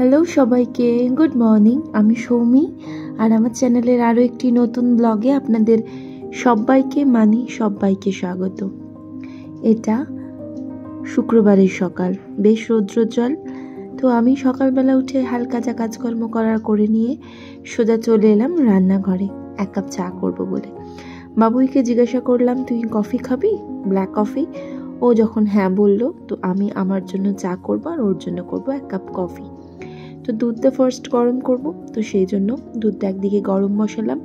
Hello সবাইকে, good morning. আমি সৌমি, আর আমার চ্যানেলের আরও একটি নতুন ব্লগে আপনাদের সবাইকে স্বাগত। এটা শুক্রবারের সকাল, বেশ রৌদ্রোজ্জ্বল। তো আমি সকালবেলা উঠে হালকা যা কাজকর্ম করে নিয়ে সোজা চলে এলাম রান্নাঘরে এক কাপ চা করবো বলে। বাবুইকে জিজ্ঞাসা করলাম, তুই কফি খাবি, ব্ল্যাক কফি? ও যখন হ্যাঁ বললো, তো আমি আমার জন্য চা করবো আর ওর জন্য করবো এক কাপ কফি। তো দুধটা ফার্স্ট গরম করব, তো সেই জন্য দুধটা একদিকে গরম বসালাম।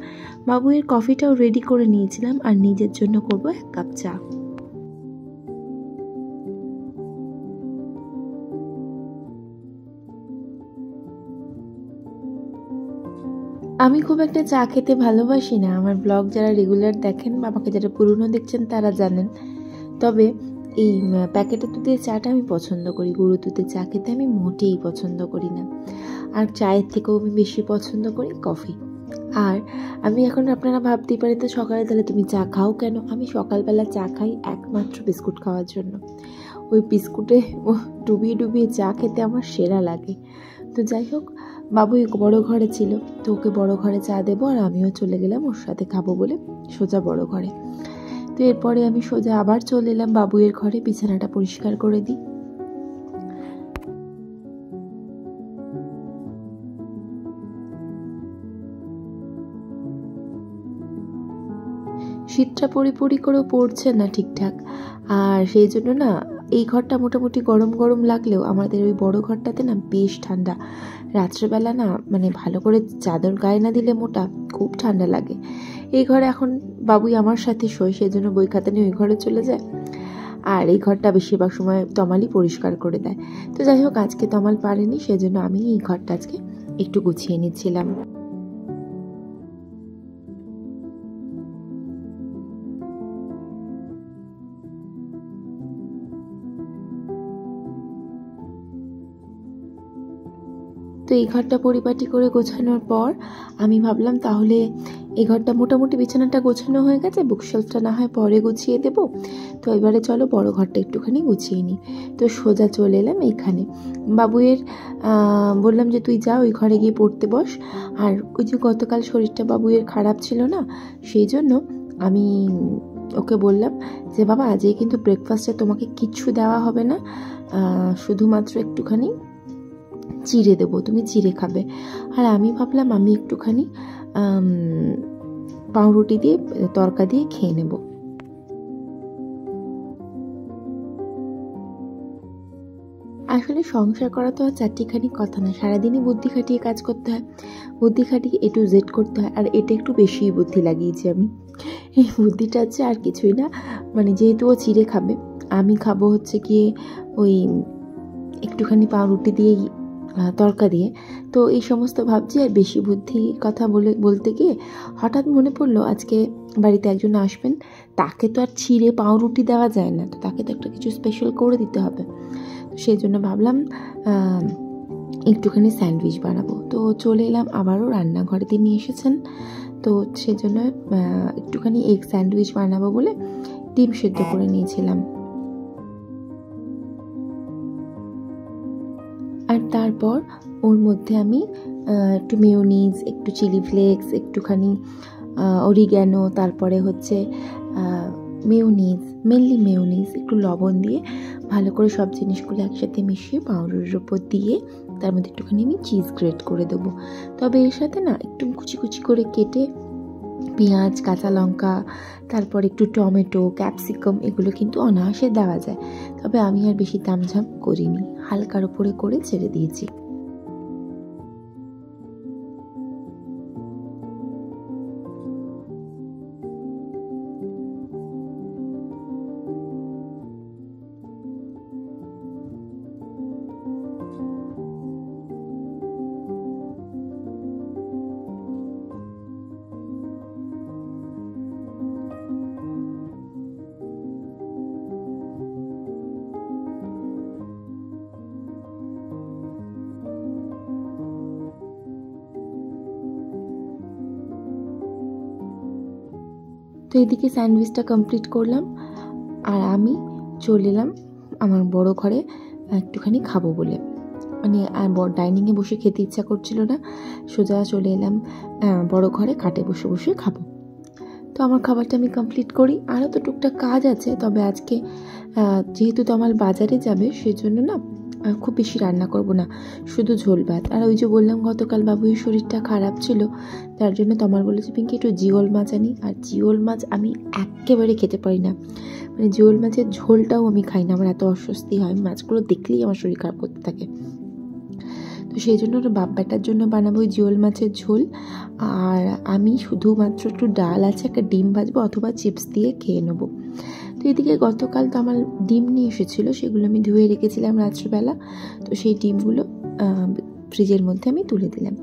বাবুয়ের কফিটাও রেডি করে নিয়েছিলাম, আর নিজের জন্য করব এক কাপ চা। আমি খুব একটা চা খেতে ভালোবাসি না। আমার ব্লগ যারা রেগুলার দেখেন বা আমাকে যারা পুরনো দেখছেন তারা জানেন। তবে এই প্যাকেটের দুধের চাটা আমি পছন্দ করি, গুঁড়ো দুধের চা খেতে আমি মোটেই পছন্দ করি না। আর চায়ের থেকেও আমি বেশি পছন্দ করি কফি। আর আমি এখন, আপনারা ভাবতেই পারেন তো সকালে তাহলে তুমি চা খাও কেন? আমি সকালবেলা চা খাই একমাত্র বিস্কুট খাওয়ার জন্য। ওই বিস্কুটে ডুবিয়ে চা খেতে আমার সেরা লাগে। তো যাই হোক, বাবুই বড় ঘরে ছিল, তো ওকে বড় ঘরে চা দেবো, আর আমিও চলে গেলাম ওর সাথে খাবো বলে সোজা বড় ঘরে। তো এরপরে আমি সোজা আবার চলে এলাম বাবুয়ের ঘরে, বিছানাটা পরিষ্কার করে দিই। শীতটা পরিপরি করেও পড়ছে না ঠিকঠাক, আর সেই জন্য না এই ঘরটা মোটামুটি গরম গরম লাগলেও আমাদের ওই বড় ঘরটাতে না বেশ ঠান্ডা। রাত্রেবেলা না মানে ভালো করে চাদর গায়ে না দিলে মোটা খুব ঠান্ডা লাগে। এই ঘরে এখন বাবুই আমার সাথে শোয়, সেই জন্য বই খাতা নিয়ে ওই ঘরে চলে যায়, আর এই ঘরটা বেশিরভাগ সময় তমালই পরিষ্কার করে দেয়। তো যাই হোক, আজকে তমাল পারেনি, সেজন্য আমি এই ঘরটা আজকে একটু গুছিয়ে নিচ্ছিলাম। তো এই ঘরটা পরিপাটি করে গোছানোর পর আমি ভাবলাম তাহলে এই ঘরটা মোটামুটি বিছানাটা গোছানো হয়ে গেছে, বুকশেলফটা না হয় পরে গুছিয়ে দেবো। তো এবারে চলো বড় ঘরটা একটুখানি গুছিয়ে নিই। তো সোজা চলে এলাম এইখানে। বাবুয়ের বললাম যে তুই যা ওই ঘরে গিয়ে পড়তে বস। আর ওই যে গতকাল শরীরটা বাবুয়ের খারাপ ছিল না, সেই জন্য আমি ওকে বললাম যে বাবা, আজকে কিন্তু ব্রেকফাস্টে তোমাকে কিচ্ছু দেওয়া হবে না, শুধুমাত্র একটুখানি চিড়ে দেবো, তুমি চিড়ে খাবে। আর আমি ভাবলাম আমি একটুখানি পাউরুটি দিয়ে তরকা দিয়ে খেয়ে নেব। আসলে সংসার করা তো আর চারটিখানি কথা না, সারাদিনই বুদ্ধি খাটিয়ে কাজ করতে হয়, বুদ্ধি খাটিয়ে A to Z করতে হয়। আর এটা একটু বেশিই বুদ্ধি লাগিয়েছি আমি। এই বুদ্ধিটা হচ্ছে আর কিছুই না, মানে যেহেতু ও চিড়ে খাবে, আমি খাবো হচ্ছে গিয়ে ওই একটুখানি পাউরুটি দিয়েই তরকা দিয়ে। তো এই সমস্ত ভাবছি, আর বেশি বুদ্ধি কথা বলতে গিয়ে হঠাৎ মনে পড়লো আজকে বাড়িতে একজন আসবেন, তাকে তো আর ছিঁড়ে পাউরুটি দেওয়া যায় না, তো তাকে তো একটা কিছু স্পেশাল করে দিতে হবে। তো সেই জন্য ভাবলাম একটুখানি স্যান্ডউইচ বানাবো। তো চলে এলাম, আবারও রান্নাঘরে তিনি এসেছেন, তো সেজন্য একটুখানি এগ স্যান্ডউইচ বানাবো বলে ডিম সেদ্ধ করে নিয়েছিলাম। আর তারপর ওর মধ্যে আমি একটু মেয়োনিজ, একটু চিলি ফ্লেক্স, একটুখানি অরিগ্যানো, তারপরে হচ্ছে মেয়োনিজ, মেনলি মেয়োনিজ, একটু লবণ দিয়ে ভালো করে সব জিনিসগুলো একসাথে মিশিয়ে পাউরুটির ওপর দিয়ে তার মধ্যে একটুখানি আমি চিজ গ্রেট করে দেবো। তবে এর সাথে না একটু কুচি কুচি করে কেটে পেঁয়াজ, কাঁচা লঙ্কা, তারপর একটু টমেটো, ক্যাপসিকাম, এগুলো কিন্তু অনায়াসে দেওয়া যায়। তবে আমি আর বেশি তামঝাম করিনি, হালকার উপরে করে ছেড়ে দিয়েছি। তো এদিকে স্যান্ডউইচটা কমপ্লিট করলাম, আর আমি চলে এলাম আমার বড় ঘরে একটুখানি খাবো বলে। মানে আর ডাইনিংয়ে বসে খেতে ইচ্ছা করছিল না, সোজা চলে এলাম বড় ঘরে, খাটে বসে বসে খাবো। তো আমার খাবারটা আমি কমপ্লিট করি, আরও তো টুকটাক কাজ আছে। তবে আজকে যেহেতু তমাল বাজারে যাবে সেজন্য না খুব বেশি রান্না করব না, শুধু ঝোল ভাত। আর ওই যে বললাম গতকাল বাবুর শরীরটা খারাপ ছিল, তার জন্য তমাল বলেছে পিঙ্কি একটু জিওল মাছ আনি। আর জিওল মাছ আমি একেবারে খেতে পারি না, মানে জিওল মাছের ঝোলটাও আমি খাই না, আমার এত অস্বস্তি হয়, মাছগুলো দেখলেই আমার শরীর খারাপ করতে থাকে। তো সেই জন্য ওর বাপ বেটার জন্য বানাবো ওই জিওল মাছের ঝোল, আর আমি শুধুমাত্র একটু ডাল আছে, একটা ডিম ভাজবো অথবা চিপস দিয়ে খেয়ে নেবো। তো এদিকে গতকাল তো আমার ডিম নিয়ে এসেছিলো, সেগুলো আমি ধুয়ে রেখেছিলাম রাত্রিবেলা, তো সেই ডিমগুলো ফ্রিজের মধ্যে আমি তুলে দিলাম।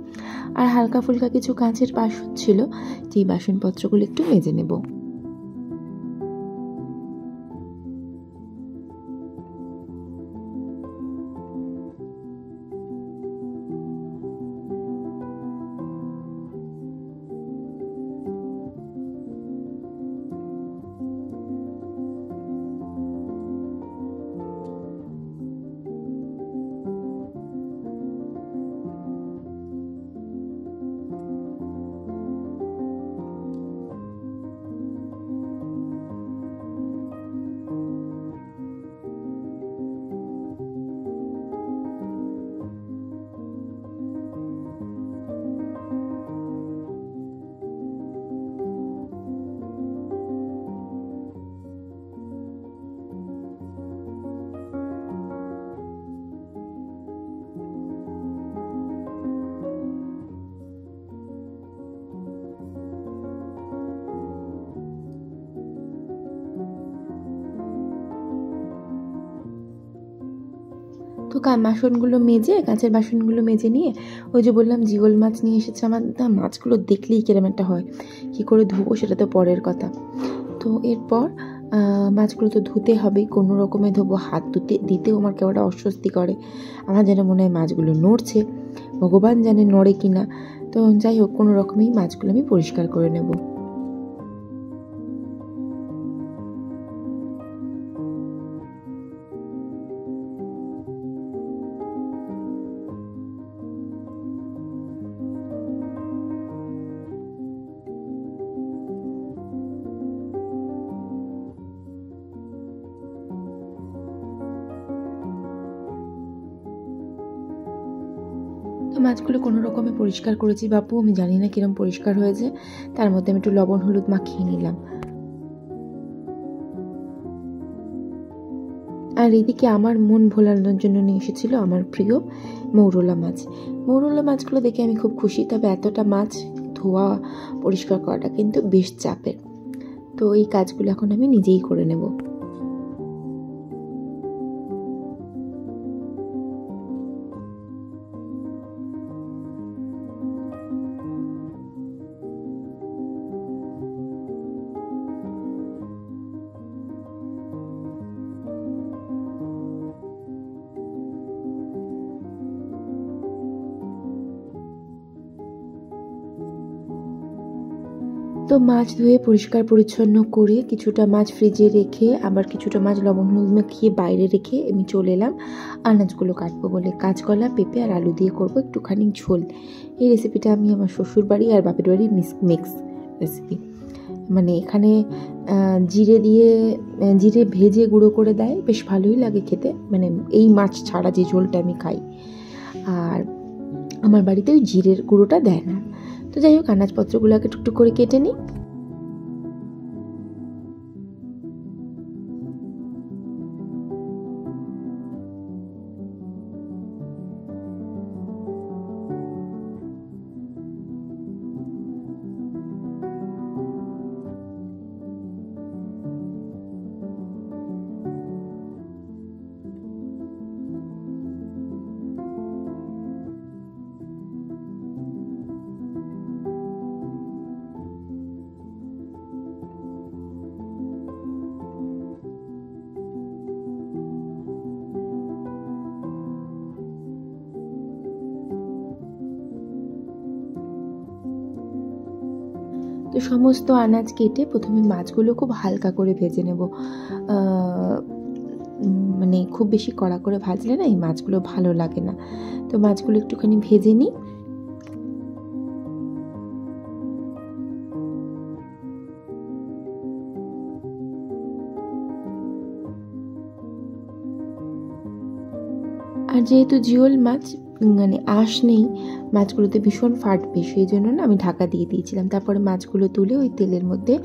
আর হালকা ফুলকা কিছু কাঁচের বাসন ছিল, যেই বাসনপত্রগুলো একটু মেজে নেব। তো বাসনগুলো মেজে, কাঁচের বাসনগুলো মেজে নিয়ে ওই যে বললাম জিওল মাছ নিয়ে এসেছে আমার, মাছগুলো দেখলেই কিরম একটা হয়, কী করে ধুবো সেটা তো পরের কথা। তো এরপর মাছগুলো তো ধুতে হবেই, কোনো রকমে ধোবো, হাত দিতেও আমার কেমনটা অস্বস্তি করে, আমার যেন মনে হয় মাছগুলো নড়ছে, ভগবান জানে নড়ে কি না। তো যাই হোক, কোনো রকমেই মাছগুলো আমি পরিষ্কার করে নেব। তো মাছগুলো কোনো রকমে পরিষ্কার করেছি বাপু, আমি জানি না কিরম পরিষ্কার হয়েছে। তার মধ্যে আমি একটু লবণ হলুদ মাখিয়ে নিলাম। আর এদিকে আমার মন ভোলানোর জন্য নিয়ে এসেছিল আমার প্রিয় মৌরলা মাছ। মৌরলা মাছগুলো দেখে আমি খুব খুশি, তবে এতটা মাছ ধোয়া পরিষ্কার করাটা কিন্তু বেশ চাপের। তো এই কাজগুলো এখন আমি নিজেই করে নেব। তো মাছ ধুয়ে পরিষ্কার পরিচ্ছন্ন করে কিছুটা মাছ ফ্রিজে রেখে আবার কিছুটা মাছ লবণ হলুদ মাখিয়ে বাইরে রেখে আমি চলে এলাম আনাজগুলো কাটবো বলে। কাঁচকলা, পেঁপে আর আলু দিয়ে করবো একটুখানি ঝোল। এই রেসিপিটা আমি আমার শ্বশুর বাড়ি আর বাপের বাড়ির মিক্স রেসিপি। মানে এখানে জিরে ভেজে গুঁড়ো করে দেয়, বেশ ভালোই লাগে খেতে, মানে এই মাছ ছাড়া যে ঝোলটা আমি খাই। আর আমার বাড়িতে ওই জিরের গুঁড়োটা দেয় না। তো যাই হোক, আনাজপত্রগুলোকে টুকটুক করে কেটে নিই। তো সমস্ত আনাজ কেটে প্রথমে মাছগুলো খুব হালকা করে ভেজে নেব, মানে মানে খুব বেশি কড়া করে ভাজলে না এই মাছগুলো ভালো লাগে না। তো মাছগুলো একটুখানি ভেজে নিই। আর যেহেতু জিওল মাছ মানে আঁশ নেই, মাছগুলোতে ভীষণ ফাটবে, সেই জন্য না আমি ঢাকা দিয়ে দিয়েছিলাম। তারপরে মাছগুলো তুলে ওই তেলের মধ্যে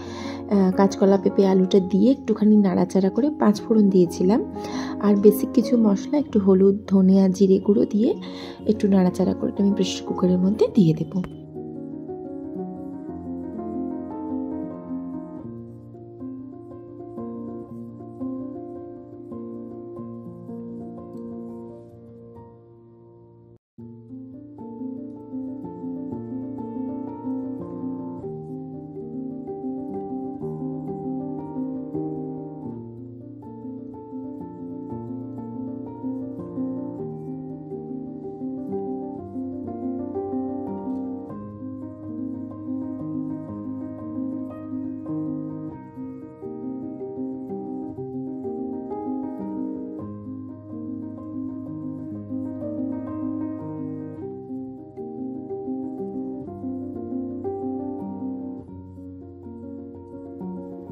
কাঁচকলা, পেঁপে, আলুটা দিয়ে একটুখানি নাড়াচাড়া করে 5 ফোড়ন দিয়েছিলাম। আর বেসিক কিছু মশলা, একটু হলুদ, ধনিয়া, জিরে গুঁড়ো দিয়ে একটু নাড়াচাড়া করে আমি প্রেসার কুকারের মধ্যে দিয়ে দেবো।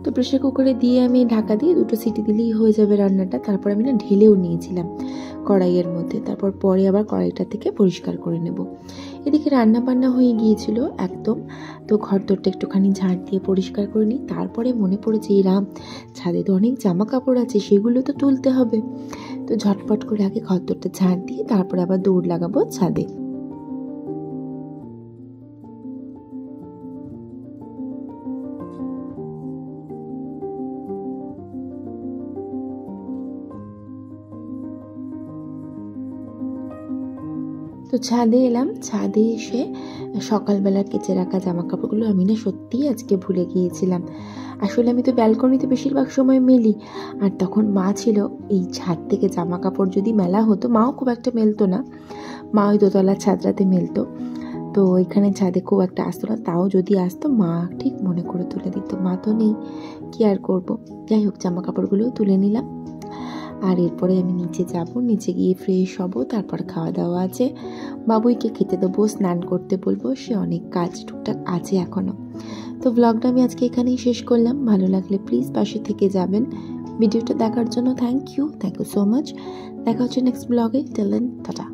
তো প্রেসার কুকারে দিয়ে আমি ঢাকা দিয়ে 2টো সিটি দিলেই হয়ে যাবে রান্নাটা। তারপর আমি না ঢেলেও নিয়েছিলাম কড়াইয়ের মধ্যে, তারপর পরে আবার কড়াইটা থেকে পরিষ্কার করে নেব। এদিকে রান্না বান্না হয়ে গিয়েছিল একদম। তো ঘরদোরটা একটুখানি ঝাড় দিয়ে পরিষ্কার করে নিই। তারপরে মনে পড়েছে এই রাম, ছাদে তো অনেক জামা কাপড় আছে, সেগুলো তো তুলতে হবে। তো ঝটপট করে আগে ঘরদোরটা ঝাড় দিয়ে তারপরে আবার দৌড় লাগাবো ছাদে। তো ছাদে এলাম। ছাদে এসে সকালবেলা কেচে রাখা জামা কাপড়গুলো আমি না সত্যিই আজকে ভুলে গিয়েছিলাম। আসলে আমি তো ব্যালকনিতে বেশিরভাগ সময় মেলি, আর তখন মা ছিল। এই ছাদ থেকে জামা কাপড় যদি মেলা হতো, মাও খুব একটা মেলতো না, মা ওই দোতলার ছাদটাতে মেলতো। তো ওইখানে ছাদে খুব একটা আসতো না, তাও যদি আসতো মা ঠিক মনে করে তুলে দিত। মা তো নেই, কি আর করবো। যাই হোক, জামা কাপড়গুলোও তুলে নিলাম। আর এরপরে আমি নিচে যাব, নিচে গিয়ে ফ্রেশ হব, তারপর খাওয়া দাওয়া আছে, বাবুইকে খেতে দেবো, স্নান করতে বলবো, সে অনেক কাজ টুকটাক আছে এখনও। তো ব্লগটা আমি আজকে এখানেই শেষ করলাম। ভালো লাগলে প্লিজ পাশে থেকে যাবেন। ভিডিওটা দেখার জন্য থ্যাংক ইউ সো মাচ। দেখা হচ্ছে নেক্সট ব্লগে। Till then tata.